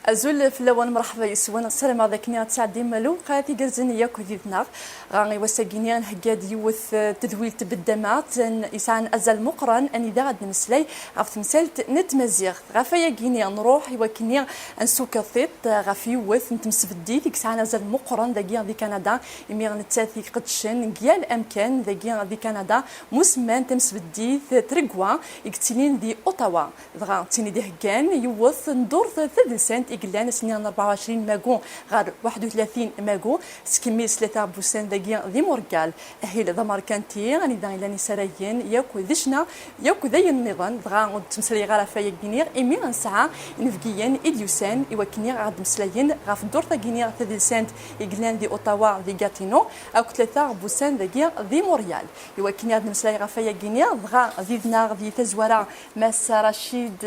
أزول في اللون مرحبا يسوان السلام عليكم تعدي مالو قاتي جرزنيا كوديتنا غاني وساقينيان هكاد يوث تذويل تبدمات يسعن أزل مقرن أني دا غاد نمسلي غاف تمثالت نتمزيغ غافيا كيني نروح يوكني نسوك الثيط غاف يوث نتمسفدي ديك سعن أزل مقرن داكيا دي كندا يميغ نتاثي قدشن كيال أمكان داكيا دي كندا مسمان تمسفدي ترقوا يكتلين دي أوتاوا دغا تيني دي هكان يوث ندور ثدسنت إقلان سنين 24 ماكو غير 31 ماكو سكمي 3 بوسان داكيا ذي موركال أهيل ذا ماركانتي غاني دا إلاني سرايين ياكو ذشنا ياكو ذي النظام دغا تمسلي غالا فايا كينير إمي نسعى نفقيان إديوسان إواكني غاد مسلايين غاف الدور ثاكينير ثدسنت إقلان ذي أوتاوا ذي غاتينو أو 3 بوسان داكيا ذي موريال إواكني غاد مسلاي غافايا كينير دغا ذي دناغ ذي تزوارا ماس رشيد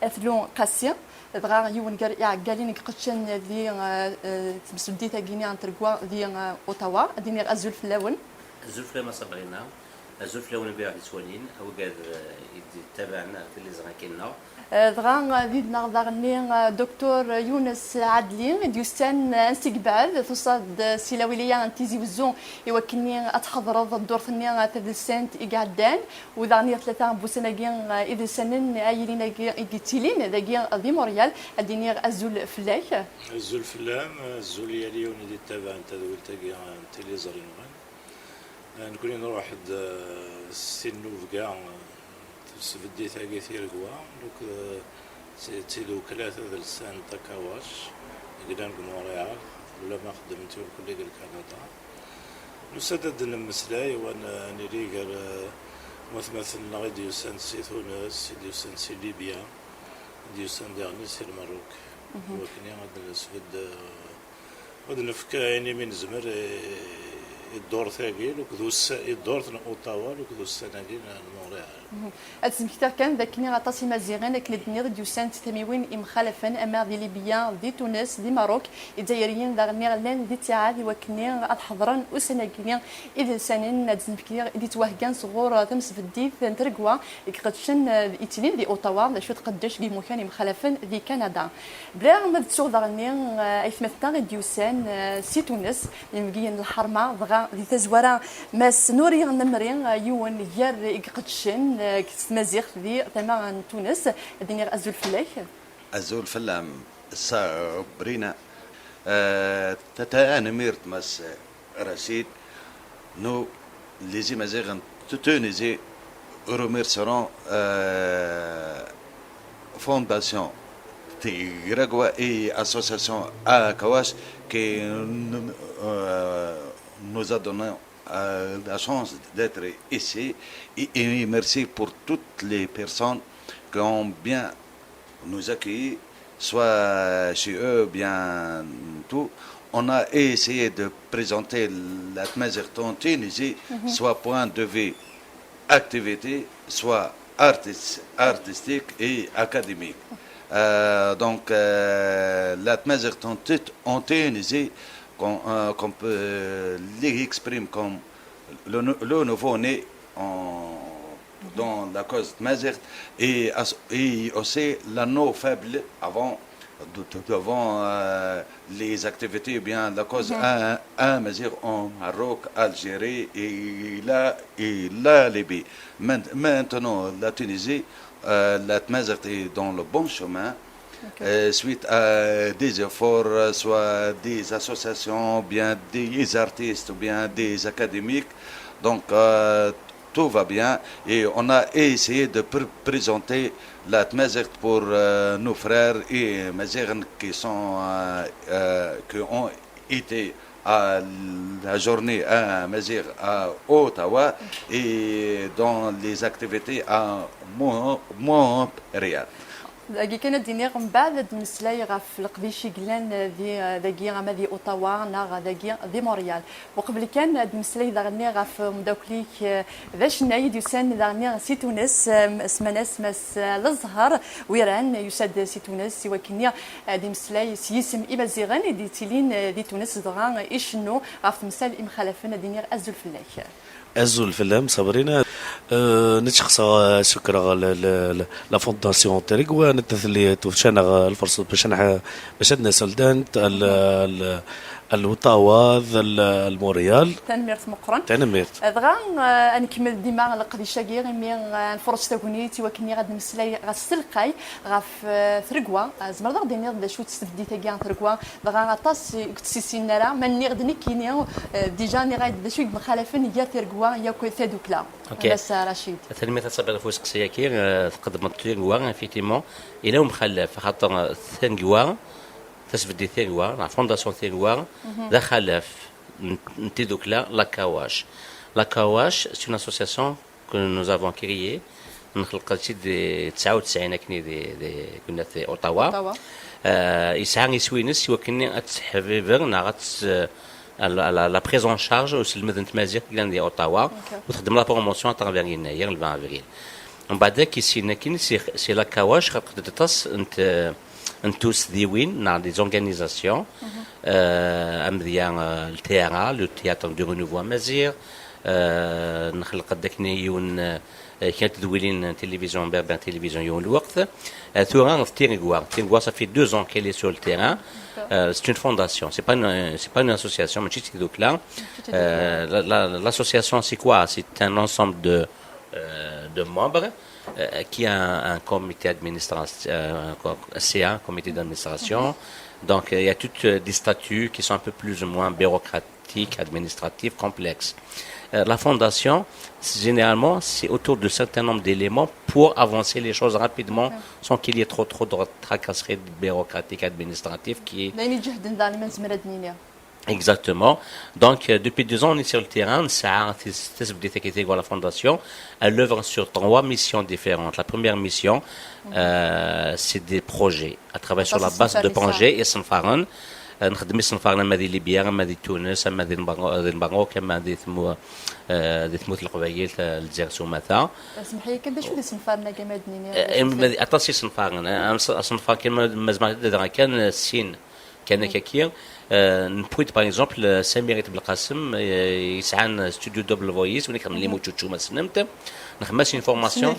أثلون قاسي دغا يون قالين قدشن ذي تمسدي تاكيني عن تركوا ذي اوتاوا ديني ازول في اللون ازول في ما صبرينا ازول في اللون بيع سوانين او قاد تابعنا في اللي زغاكينا دغا ذي نغضغني دكتور يونس عدلين ديوستان استقبال تصاد سيلاويليا انتيزي وزون يوكني اتحضر الدور ثاني تدسنت يقعدان وذاني 3 بوسناكين اذا سنن ايلينا يقتلين ذاكي ذي موريال اديني ازول فلاك ازول فلام ازول ياليون دي تابع انت ذولتاكي تيليزرين نكون نروح السنو فكاع سفدي ثاقي ثير قوا دوك تيدو 3 لسان تكاواش قدام مونريال ولا ما خدمتو كل كندا نسدد المسلاي وانا نريقر مثل نغيديو سان سي تونس ديو سان سي ليبيا ديو سان ديرني سي المروك وكني غاد نسفد غاد نفكا يعني من زمر الدور ثاقيل وكذوس الدور اوتاوا وكذو السنادين مونريال أتسمكتر كان ذاكني غطاسي مزيغان لكن الدنيا ديو سانت تميوين إمخالفا أما ذي ليبيا ذي تونس ذي ماروك الجزائريين ذا غني غلان ذي تعاد وكني أتحضرن وسناكني إذا سنين تسمكتر ذي توهقان صغور تمس في الديث نترقوا قدشن إتنين ذي أوتاوا ذا شو تقدش ذي مكان إمخالفا ذي كندا بلا ما تسوغ ذا غني إثمثنا ديو سان سي تونس يمكين الحرمة ذي تزورا ماس نوري نمرين يون يار قدشن كتمازيغ ذي ثما تونس الدنيا ازول فلاك ازول فلام صابرينا تتا ميرت ماس رشيد نو ليزي مازيغن تونيزي remercierons fondation Tigregua et association Akawash qui nous a donné la chance d'être ici et merci pour toutes les personnes qui ont bien nous accueillis, soit chez eux, bien tout. On a essayé de présenter la Tmazigh Tunisie, soit point de vue activité, soit artistique et académique. Donc la Tmazigh en Tunisie, qu'on peut l'exprimer comme le nouveau-né dans la cause Tmazigh et aussi l'anneau faible devant les activités bien la cause Amazigh en Maroc, Algérie et la Libye. Maintenant la Tunisie, la Tmazigh est dans le bon chemin. Suite à des efforts, soit des associations, bien des artistes, bien des académiques. Donc tout va bien et on a essayé de présenter la Tmazigh pour nos frères et Mazighen qui ont été à la journée à Mazigh à Ottawa et dans les activités à Montréal. كانت دينيغ من بعد مسلاي غاف القديشي قلان ذي ذاكي غاما ذي اوتاوا نا ذاكي ذي موريال وقبل كان مسلاي ذاغني غاف مداوكليك باش نايد يسان ذاغني سي تونس سماناس ماس الزهر ويران يساد سي تونس وكنيا ذي مسلاي سيسم إبازيغان دي تيلين ذي تونس دغا يشنو غاف مسال إمخالفنا دينيغ أزول فلاك ازول فيلم صبرينا نتشخص شكرا لا فونداسيون تريغوا نتثلي توشنا الفرصة باش عندنا سلدانت الوطاواذ الموريال تنميرت مقرن تنميرت دغا نكمل ديما القضيه كاع مي الفرص تاكونيتي وكني غادي نمسلاي غاسلقاي غاف ثرقوا زمر غادي نيض شو تستفديت كاع ثرقوا دغا غطاس كتسيسينا راه ماني غادي كينيا ديجا ني غادي شويه مخالفين يا ثرقوا يا كو ثادوكلا بس رشيد التلميذ تصبر فوسق سياكير تقدم التيغوا فيتيمون الى مخلف خاطر ثنقوا تسبدي ثيغوا لا فونداسيون ثيغوا ذا خلف نتيدوكلا لا كاواش لا كاواش سي اون اسوسياسيون كو نوز افون كريي نخلق شي دي 99 كني دي كنا في اوتاوا يسعى يسوينس وكني اتحفيفر نغات لا بريز ان شارج وسلمد نتمازيق كان دي اوتاوا وتخدم لا بروموسيون ترافير يناير 20 افريل ومن بعد كيسينا كاين سي لا كاواش خاطر تتص انت tous ديوين dans des organisations le théâtre du renouveau Amazir نخلق داكني يون كانت تدويلين تلفزيون بربر تلفزيون يوم الوقت ثوران في تيرغوا ça fait 2 ans qu'elle est sur le terrain c'est une fondation c'est pas une association mais c'est donc là l'association c'est quoi c'est un ensemble de membres qui a un comité administratif, CA, comité d'administration. Donc il y a toutes des statuts qui sont un peu plus ou moins bureaucratiques, administratifs, complexes. La fondation, généralement, c'est autour de certain nombre d'éléments pour avancer les choses rapidement sans qu'il y ait trop de tracasseries bureaucratiques, administratives qui... Exactement. Donc, depuis 2 ans, on est sur le terrain. La fondation, elle œuvre sur 3 missions différentes. La première mission, c'est des projets. Elle travaille sur la base de projets et Sanfaran. نخدم سنفارنا مادي ليبيا مادي تونس مادي المغرب مادي ثموت القبائل الجزائر سوماتا اسمح لي كان شو سنفارنا كمادني مادي اطاسي سنفارنا سنفار كما مزما كان سين كان كاكير نبويت باغ اكزومبل سميريت بالقاسم يسعى ستوديو دوبل فويس ونكمل لي موتشو ما سنمت نخمس une formation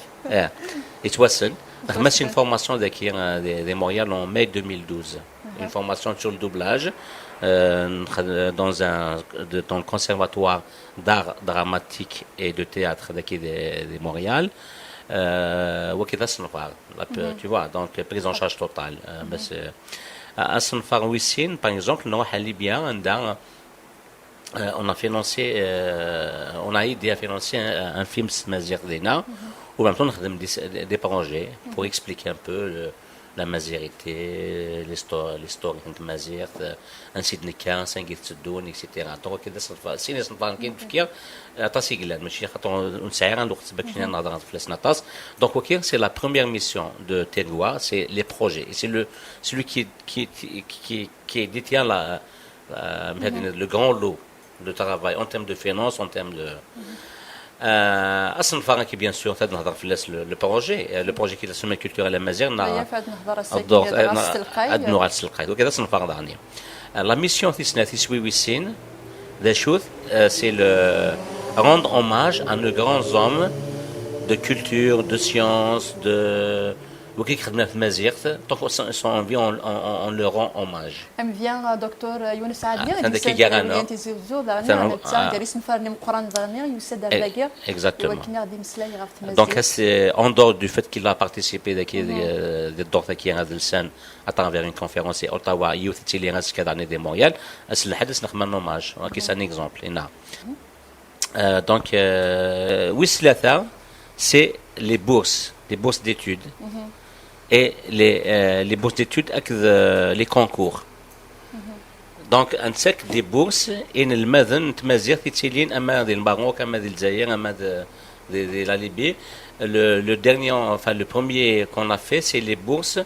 يتواصل نخمس une formation des Montréal en mai 2012 une formation sur le doublage dans le conservatoire d'art dramatique et de théâtre de Montréal وكذا سنفار tu vois donc prise en charge totale بس سنفار ويسين par exemple نروح ليبيا on a aidé à financer un film Mazir Dena où en même temps on a des projets pour expliquer un peu la mazérité, l'histoire de Mazir, ainsi de Nikan, Singit Sedoun, etc. Donc, si nous sommes en train donc, c'est la première mission de Tergoua, c'est les projets. Et c'est celui qui détient le grand lot de travail en termes de finances, en termes de... أصلا qui bien sûr نهضر في le projet qui est la semaine culturelle amazigh نهضر السلقاي وكذا صنفار دعني la mission تسنا تسوي ويسين ذا شوث c'est le rendre hommage à nos grands hommes de culture de science de وكي خدمنا في مازيغ donc on vient on leur rend hommage ام فيان دكتور يونس عادي عندك كيغانا exactement donc c'est en dehors du fait qu'il a participé للدور كي هذا اللسان à travers une conférence à Ottawa Youth Children's كذا دي مونريال الحدث نخدم hommage كي c'est un exemple هنا donc وثلاثه c'est les bourses d'études et les bourses d'études avec les concours. Donc, un sec des bourses et le matin, tu تيتيلين أما دي المغرب أما دي الجزائر أما de la Libye. Le dernier, enfin le premier qu'on a fait, c'est les bourses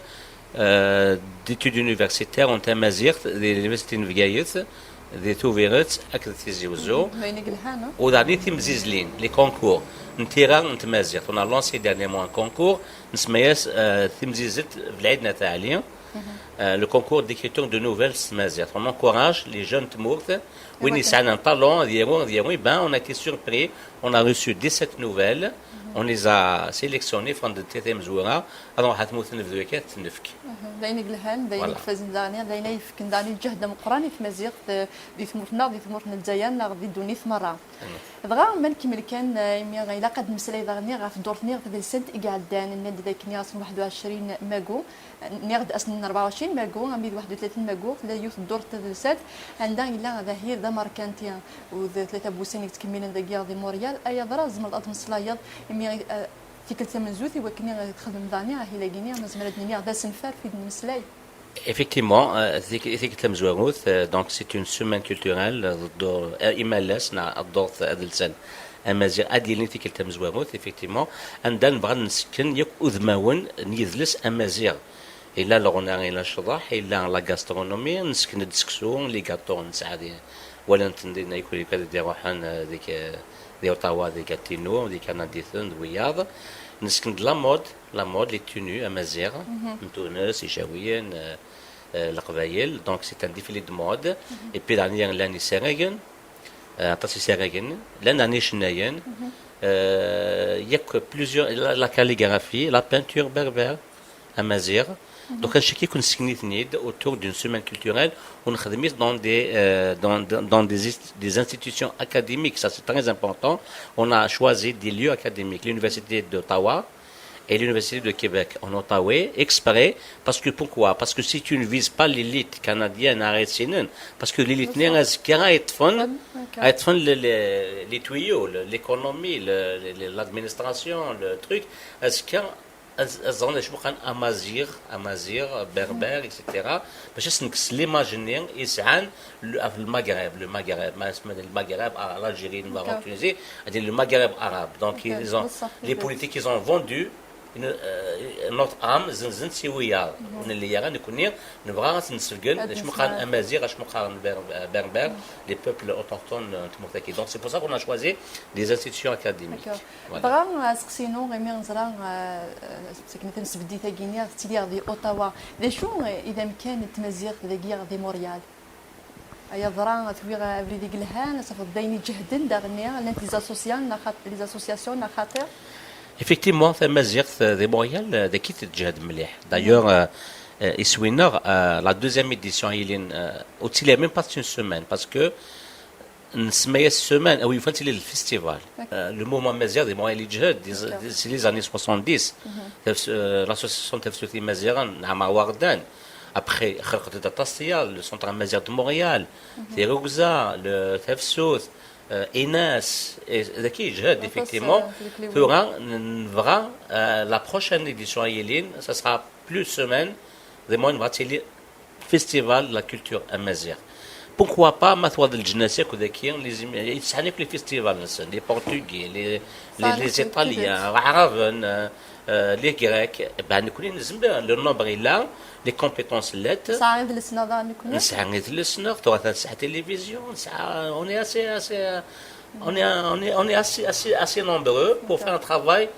d'études universitaires en Amazigh, des universités نفقايث, des Touvirets, avec des Zéozo. Au dernier, Timzizlin, les concours. On a lancé dernièrement un concours نسمياس تمزيزت بلعيدنا تاع عليا Le concours d'écriture de nouvelles Mazir. On encourage les jeunes Tmourt. Oui, ils ont un talent, ben, on a été surpris. On a reçu 17 nouvelles. On les a sélectionnées from the TTM Zoura. Alors, on a fait داين قلهان داين فازن دانيا داين يفكن داني جهد مقراني في مزيغ دي ثمورتنا الجايان غادي دوني ثمرة دغا من كيما كان يمي غيلا قد مسلاي دغني غا في دورتني غادي سد قعدان النادي داك نياس 21 ماغو نيغد اسن 24 ماغو غامي 31 ماغو لا يوث دور تدسات عندها الا غدا هي ذا ماركانتيا و ثلاثه بوسين تكملين داكيا دي موريال ايا دراز من الاطم سلايض يمي فكرة من زوثي وكني غتخدم داني هي لاقيني ما زمرت نيا دا سنفار في المسلاي. Effectivement, donc c'est une semaine culturelle MLS na adort adilsan amazir adilin ثيك المزواروث effectivement عندنا بغا نسكن يك اذماون نيذلس امازيغ الا لغنا الى الشضاح الا لا غاسترونومي نسكن الدسكسون لي غاتو نسعدي ولا نتندينا يكون كذا روحان ديك دي اوتاوا دي كاتينو دي كنديثون وياض نسكن لا مود لي توني امازيغ من تونس يشاويين القبايل دونك سي ان ديفيلي دو مود اي بي دانيا لاني سيراغن عطاتي سيراغن لاني شناين ياك بلوزيور لا كاليغرافي لا بانتور بربر امازيغ Donc, chaque fois qu'on s'invite autour d'une semaine culturelle, on travaille dans des institutions académiques. Ça, c'est très important. On a choisi des lieux académiques, l'Université d'Ottawa et l'Université de Québec en Ottawa, exprès. Parce que pourquoi? Parce que si tu ne vises pas l'élite canadienne, parce que l'élite n'est pas les tuyaux, l'économie, l'administration, le truc, امازيغ بربر اكسترا باش نكس ليماجينير يسعان المغرب ما اسمه المغرب الجيري المغرب تونسي هذه المغرب عرب دونك لي بوليتيك ils ont vendu notre âme زنزن سويا اللي يرى نكوني نبغى نسجل اش مقارن امازيغ اش مقارن بربر les peuples autochtones تموتاكي دونك سي بور سا كون ا شوازي des institutions académiques بغا سقسينو غير نزرا سكنت نسبدي تاكينيا تيليغ دي اوتاوا دي شو اذا كان تمازيغ داكيا دي موريال ايا ضرا تويغ افريدي قلهان صافي دايني جهدن داغنيا لي زاسوسياسيون خاطر Effectivement, des Montréal, des kits de Djihad Mlih. D'ailleurs, la deuxième édition, il est même pas une semaine, parce que une semaine, oui, il le festival. Le moment Mazir des Montréal Djihad, c'est les années 70. L'association Tefsouti Maziran, à Wardan. Après, le centre Mazir de Montréal, les Rougza, le Tefsout. Enas et Zaki Jihad, effectivement, fera la prochaine édition à Yéline, ça sera plus semaine, des mois, le festival de la culture amazigh. Pourquoi pas, Matouad el-Jnassia, les festivals, les Portugais, les Italiens, les Arabes, les Grecs, le nombre est là, les compétences lettres. Ça arrive le Sénat, Ça arrive le Sénat, tu as la télévision, on est assez nombreux pour faire un travail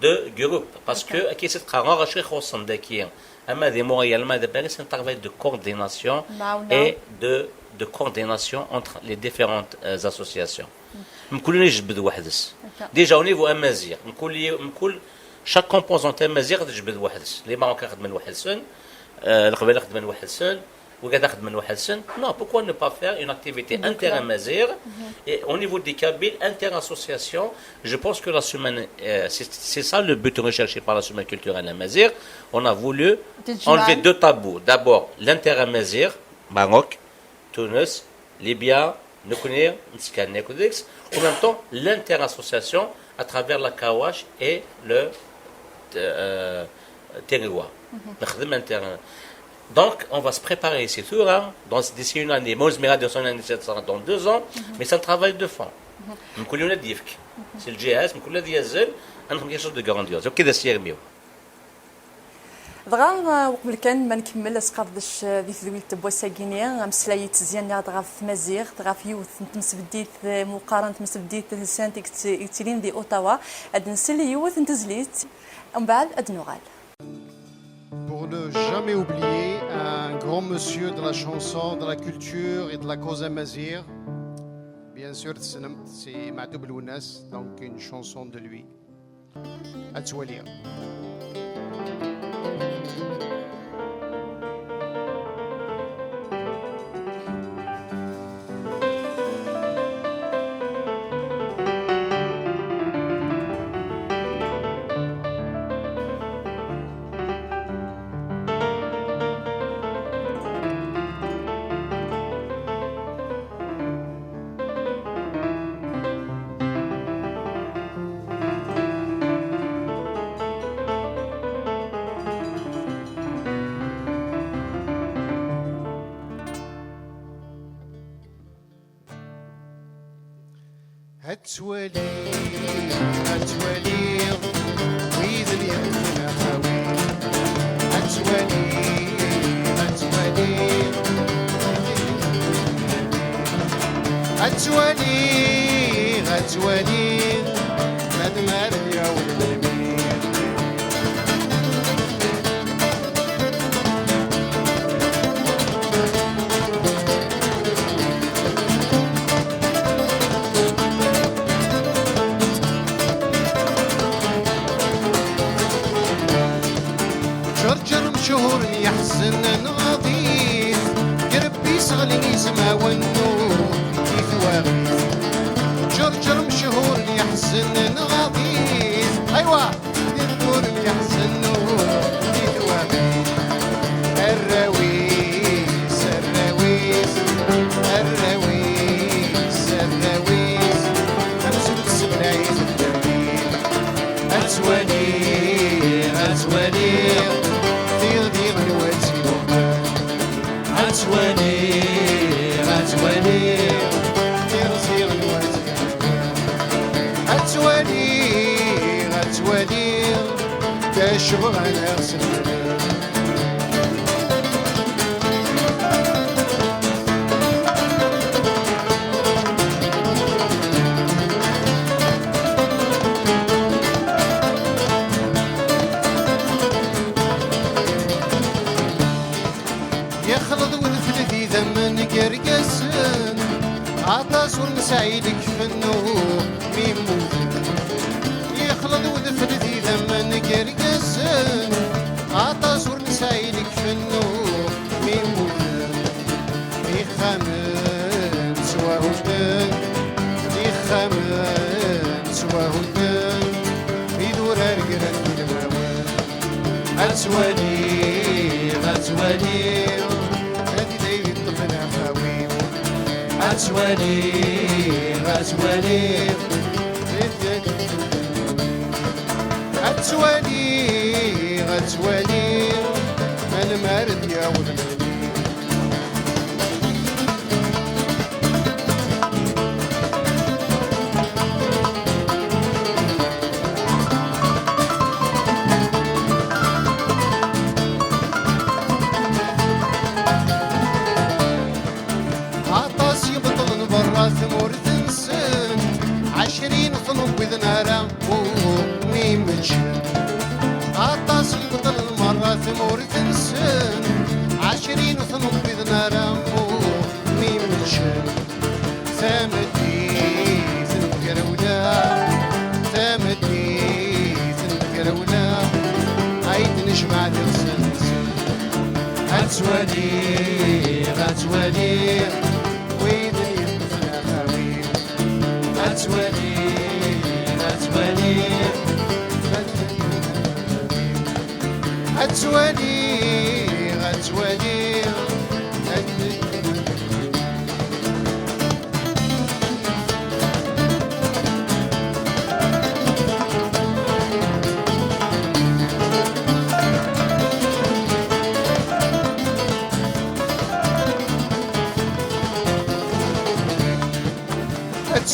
de groupe. Parce que, qui c'est c'est un travail de coordination et de coordination entre les différentes associations. Déjà au niveau amazigh, chaque composante amazigh تجبد واحد les Marocains خدموا واحد سن القبائل خدموا واحد سن وكذا خدموا واحد سن non pourquoi ne pas faire une activité inter-amazigh et au niveau des Kabyles inter-association je pense que la semaine c'est ça le but recherché par la semaine culturelle amazigh on a voulu enlever deux tabous d'abord l'inter-amazigh Maroc Tunis Libye Nukunir Nskane Codex en même temps l'inter-association à travers la Kawash et le Terriwa. Donc, on va se préparer ici, d'ici une année. Moi, je me dans 2 ans, mais c'est un travail de fond. C'est le GS, on a quelque chose de grandiose. Ok, c'est دغا وقبل كان ما نكمل اسقردش ذي ذويل تبوساكينيا مسلايت زيان دغا في مزيغ دغا في يوث تمسبديت مقارنه تمسبديت سانتيك تيلين دي اوتاوا اد نسلي يوث نتزليت ومن بعد اد نوغال pour ne jamais oublier un grand monsieur de la chanson, de la culture et de la cause amazigh. Bien sûr, c'est Matou Belounas, donc une chanson de lui. Atouali. هتولي ويذن يمكن أخوي هتولي مدمر يا ولد الأمير شهور يحزن نظيف يربي صغلي يسمع والنور كيف واغيث جرجر مشهور يحزن نظيف ايوا يذكر يحزن نور كيف واغيث الراويس امسك السبلايز الدليل اتولي غتولي كشبغ على غسل يخلط ودفلتي ذمن قرقسن عطاس ونسعيدك في النور ميموت يخلط ودفلتي ذمن قرقسن عطاس ونسعيدك في النور ميموت يخمن سواهن يدور القرن بالموال غتولي هادي دايري الطفل أخاوي غتولي أنا مارد يا ولد ثمور تنسن 20 صنوب وذنارا وميمتشن عطاس يبطل المرة ثمور تنسن 20 صنوب وذنارا وميمتشن ثامدي ثنقرولا عيد نجمع لغسنسن غتولي ويدني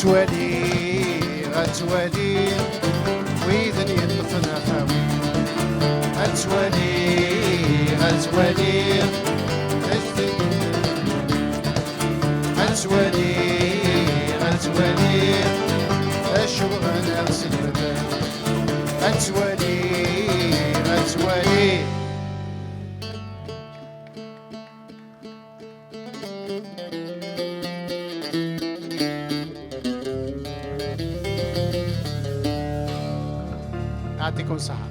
غتولي غتولي وإذن يطفن أخاوي غتولي الشبغ نفس المكان غتولي وسهلا.